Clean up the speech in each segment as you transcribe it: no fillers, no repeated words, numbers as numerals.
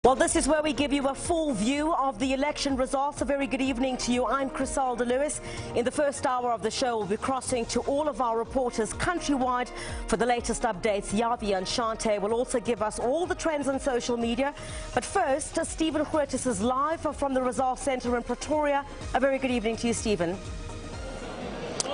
Well, this is where we give you a full view of the election results. A very good evening to you. I'm Criselda Lewis. In the first hour of the show, we'll be crossing to all of our reporters countrywide for the latest updates. Yavi and Shante will also give us all the trends on social media. But first, Stephen Huertas is live from the Results Centre in Pretoria. A very good evening to you, Stephen.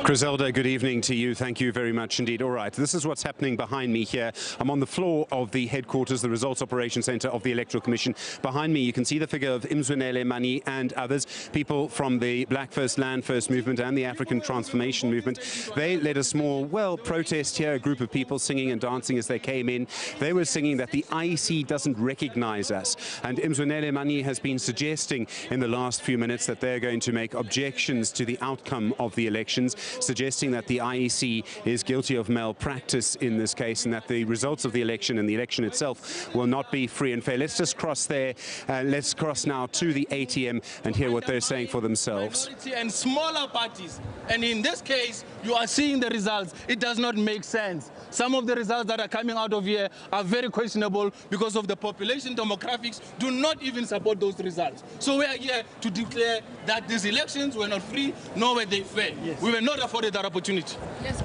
Criselda, good evening to you. Thank you very much indeed. All right, this is what's happening behind me here. I'm on the floor of the headquarters, the Results Operations Centre of the Electoral Commission. Behind me, you can see the figure of Mzwanele Mani and others, people from the Black First, Land First movement and the African Transformation movement. They led a small, protest here, a group of people singing and dancing as they came in. They were singing that the IEC doesn't recognize us. And Mzwanele Mani has been suggesting in the last few minutes that they're going to make objections to the outcome of the elections, suggesting that the IEC is guilty of malpractice in this case and that the results of the election and the election itself will not be free and fair. Let's just cross there. Let's cross now to the ATM and hear what they're saying for themselves. And smaller parties. And in this case, you are seeing the results. It does not make sense. Some of the results that are coming out of here are very questionable because of the population demographics do not even support those results. So we are here to declare that these elections were not free, nor were they fair. Yes. We were not afforded that opportunity. Yes,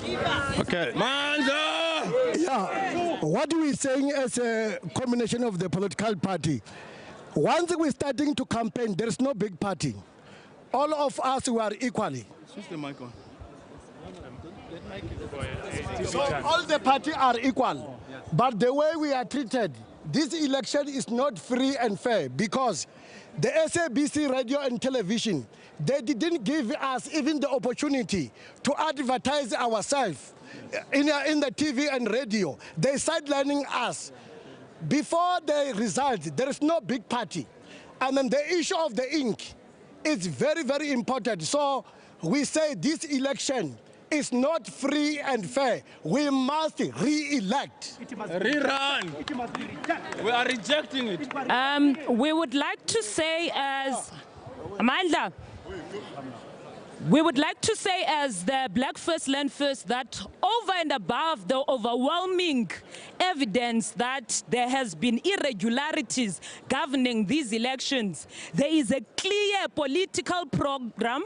okay. Manda! Yeah. What we're saying as a combination of the political party, once we're starting to campaign, there's no big party. All of us were equally. Switch the mic on. So all the parties are equal. But the way we are treated, this election is not free and fair because the SABC radio and television, they didn't give us even the opportunity to advertise ourselves in the TV and radio. They're sidelining us. Before the result, there is no big party. And then the issue of the ink is very, very important. So we say this election is not free and fair. We must re-elect. Rerun. We are rejecting it. We would like to say as Amanda, we would like to say as the Black First, Land First that over and above the overwhelming evidence that there has been irregularities governing these elections, there is a clear political program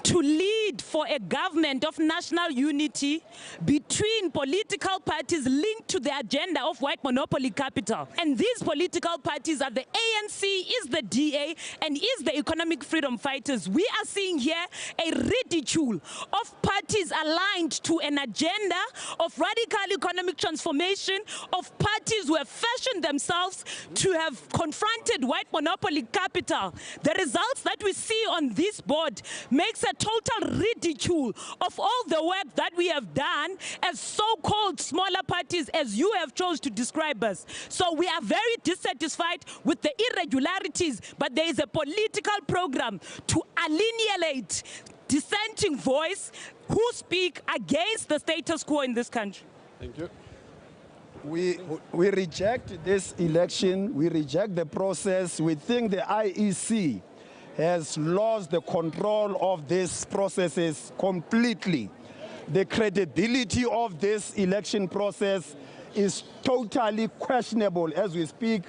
to lead for a government of national unity between political parties linked to the agenda of white monopoly capital. And these political parties are the ANC, is the DA, and is the Economic Freedom Fighters. We are seeing here a ridicule of parties aligned to an agenda of radical economic transformation, of parties who have fashioned themselves to have confronted white monopoly capital. The results that we see on this board makes a total ridicule of all the work that we have done as so-called smaller parties, as you have chose to describe us. So we are very dissatisfied with the irregularities, but there is a political program to alienate dissenting voice who speak against the status quo in this country. Thank you. We reject this election. We reject the process. We think the IEC has lost the control of these processes completely. The credibility of this election process is totally questionable as we speak.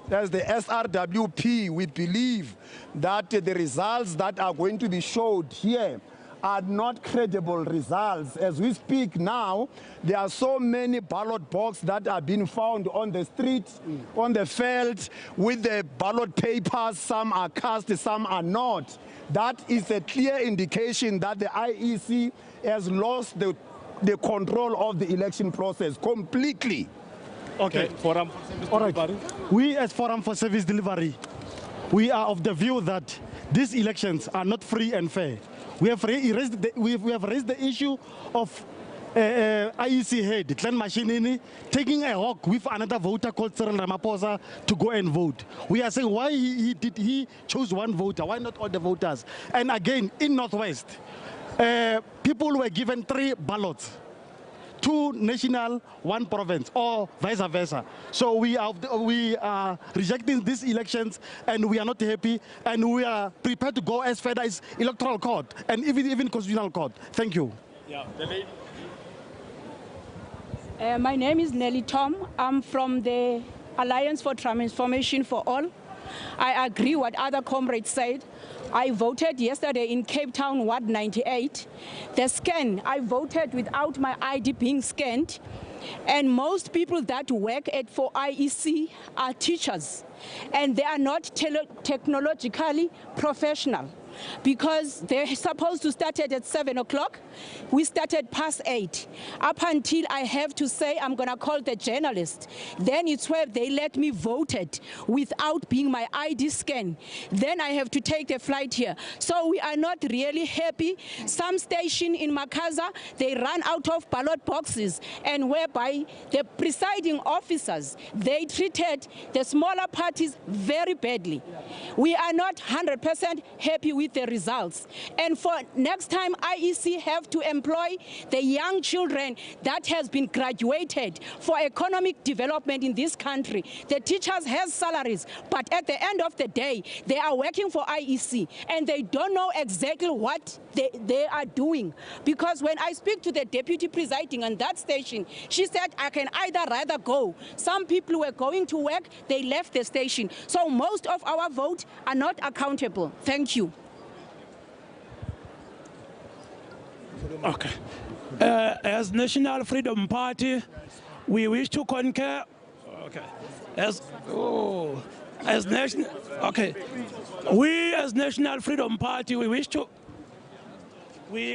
As the SRWP, we believe that the results that are going to be showed here are not credible results. As we speak now, there are so many ballot boxes that are being found on the street, on the field, with the ballot papers. Some are cast, some are not. That is a clear indication that the IEC has lost the control of the election process completely. Okay, Forum for Service Delivery. We as Forum for Service Delivery, we are of the view that these elections are not free and fair. We have raised the issue of IEC head, Glenn Mashinini, taking a hawk with another voter called Cyril Ramaphosa to go and vote. We are saying why he chose one voter, why not all the voters? And again, in Northwest, people were given 3 ballots. 2 national, 1 province, or vice versa. So we are rejecting these elections, and we are not happy, and we are prepared to go as far as electoral court and even constitutional court. Thank you. Yeah, the lady. My name is Nelly Tom. I'm from the Alliance for Transformation for All. I agree what other comrades said. I voted yesterday in Cape Town, Ward 98. The scan, I voted without my ID being scanned. And most people that work for IEC are teachers, and they are not technologically professional, because they're supposed to start at 7 o'clock. We started past 8. Up until I have to say I'm going to call the journalist. Then it's where they let me voted without being my ID scan. Then I have to take the flight here. So we are not really happy. Some station in Makaza, they run out of ballot boxes, and whereby the presiding officers, they treated the smaller parties very badly. We are not 100% happy with the results. And for next time, IEC have to employ the young children that has been graduated for economic development in this country. The teachers have salaries, but at the end of the day, they are working for IEC, and they don't know exactly what they are doing. Because when I speak to the deputy presiding on that station, she said, I can rather go. Some people were going to work, they left the station. So most of our votes are not accountable. Thank you. Okay. As National Freedom Party, we wish to concur. Okay. We as National Freedom Party, we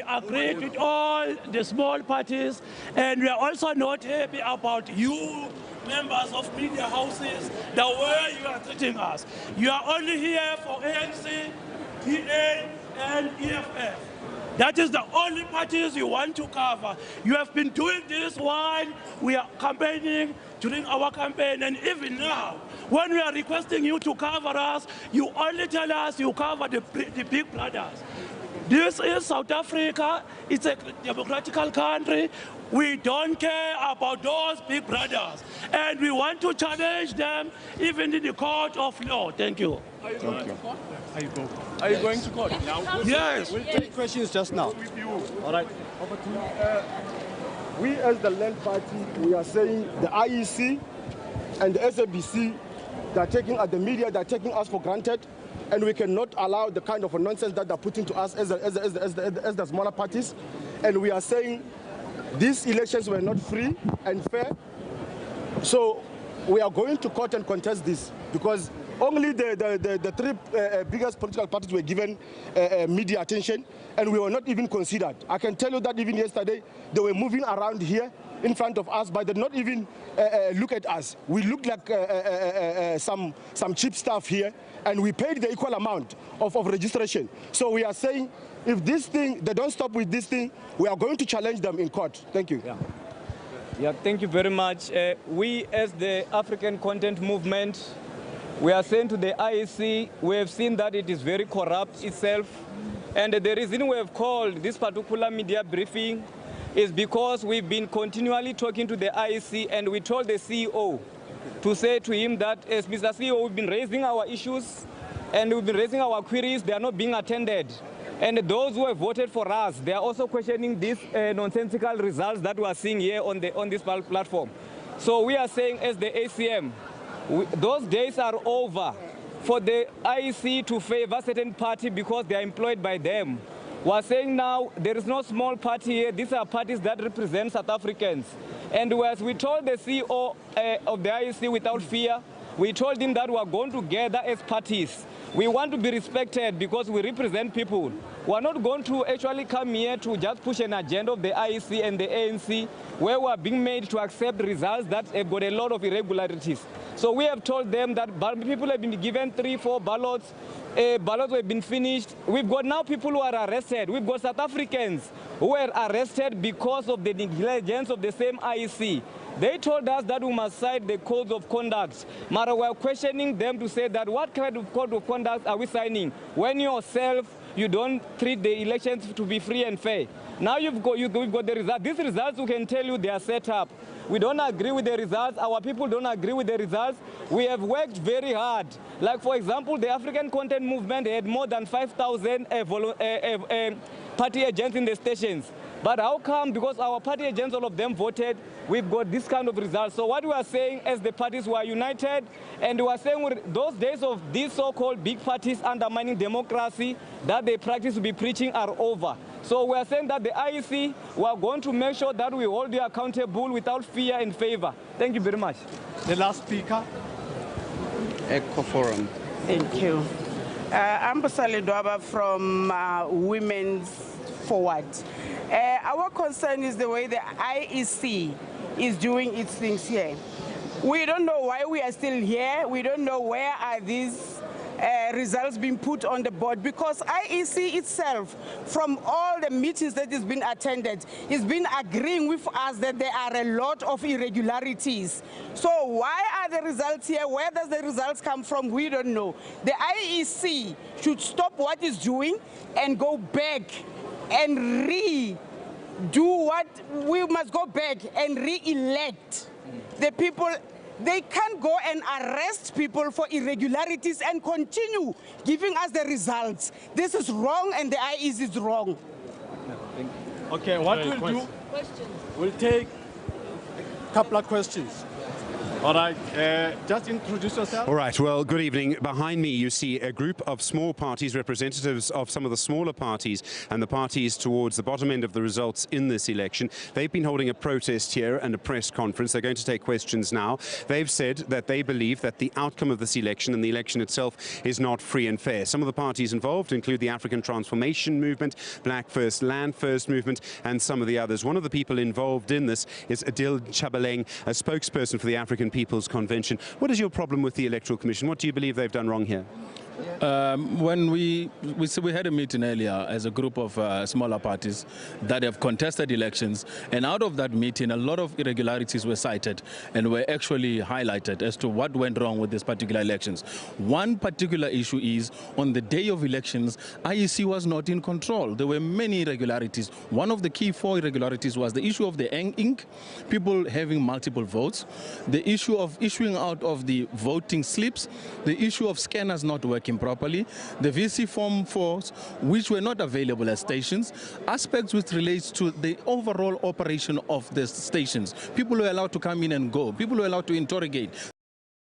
agree with all the small parties, and we are also not happy about you, members of media houses, the way you are treating us. You are only here for ANC, PA, and EFF. That is the only parties you want to cover. You have been doing this while we are campaigning, during our campaign, and even now, when we are requesting you to cover us, you only tell us you cover the big brothers. This is South Africa. It's a democratic country. We don't care about those big brothers. And we want to challenge them even in the court of law. Thank you. Are you going to court? Are you going to court? Yes. We'll take questions just now. All right. Over to you. We as the Land Party, we are saying the IEC and the SABC, the media, they're taking us for granted. And we cannot allow the kind of nonsense that they're putting to us as the smaller parties. And we are saying these elections were not free and fair. So we are going to court and contest this, because only the three biggest political parties were given media attention, and we were not even considered. I can tell you that even yesterday, they were moving around here in front of us, but they did not even look at us. We looked like some cheap stuff here, and we paid the equal amount of registration. So we are saying, if this thing, they don't stop with this thing, we are going to challenge them in court. Thank you. Yeah, thank you very much. We, as the African Content Movement, we are saying to the IEC, we have seen that it is very corrupt itself. And the reason we have called this particular media briefing is because we've been continually talking to the IEC, and we told the CEO to say to him that, as Mr. CEO, we've been raising our issues and we've been raising our queries, they are not being attended. And those who have voted for us, they are also questioning these nonsensical results that we are seeing here on this platform. So we are saying, as the ACM, those days are over for the IEC to favor a certain party because they are employed by them. We are saying now there is no small party here. These are parties that represent South Africans. And as we told the CEO of the IEC without fear, we told him that we are going to gather as parties. We want to be respected because we represent people. We are not going to actually come here to just push an agenda of the IEC and the ANC where we are being made to accept results that have got a lot of irregularities. So we have told them that people have been given 3-4 ballots. Ballots have been finished. We've got now people who are arrested. We've got South Africans who were arrested because of the negligence of the same IEC. They told us that we must cite the codes of conduct. But we are questioning them to say that what kind of code of conduct are we signing when yourself, you don't treat the elections to be free and fair? Now we've got the results. These results, we can tell you, they are set up. We don't agree with the results. Our people don't agree with the results. We have worked very hard. Like, for example, the African Content Movement had more than 5,000 party agents in the stations. But how come, because our party agents, all of them voted, we've got this kind of results? So what we are saying as the parties were united, and we are saying those days of these so-called big parties undermining democracy that they practice to be preaching are over. So we are saying that the IEC, we are going to make sure that we hold you accountable without fear and favor. Thank you very much. The last speaker. Echo Forum. Thank you. I'm Basali Dwaba from Women's Forward. Our concern is the way the IEC is doing its things here. We don't know why we are still here. We don't know where are these results being put on the board, because IEC itself, from all the meetings that has been attended, has been agreeing with us that there are a lot of irregularities. So why are the results here? Where does the results come from? We don't know. The IEC should stop what it's doing and go back and do what we must go back and re-elect the people. They can't go and arrest people for irregularities and continue giving us the results. This is wrong, and the IEC is wrong. Okay, what we'll do, we'll take a couple of questions. All right, just introduce yourself. All right, well, good evening. Behind me, you see a group of small parties, representatives of some of the smaller parties and the parties towards the bottom end of the results in this election. They've been holding a protest here and a press conference. They're going to take questions now. They've said that they believe that the outcome of this election and the election itself is not free and fair. Some of the parties involved include the African Transformation Movement, Black First, Land First Movement, and some of the others. One of the people involved in this is Adil Chabaleng, a spokesperson for the African People's Convention. What is your problem with the Electoral Commission? What do you believe they've done wrong here? When we had a meeting earlier as a group of smaller parties that have contested elections, and out of that meeting a lot of irregularities were cited and were actually highlighted as to what went wrong with these particular elections. One particular issue is on the day of elections, IEC was not in control. There were many irregularities. One of the key 4 irregularities was the issue of the ink, people having multiple votes, the issue of issuing out of the voting slips, the issue of scanners not working properly, the VC Form 4s which were not available at stations, aspects which relates to the overall operation of the stations. People were allowed to come in and go. People were allowed to interrogate.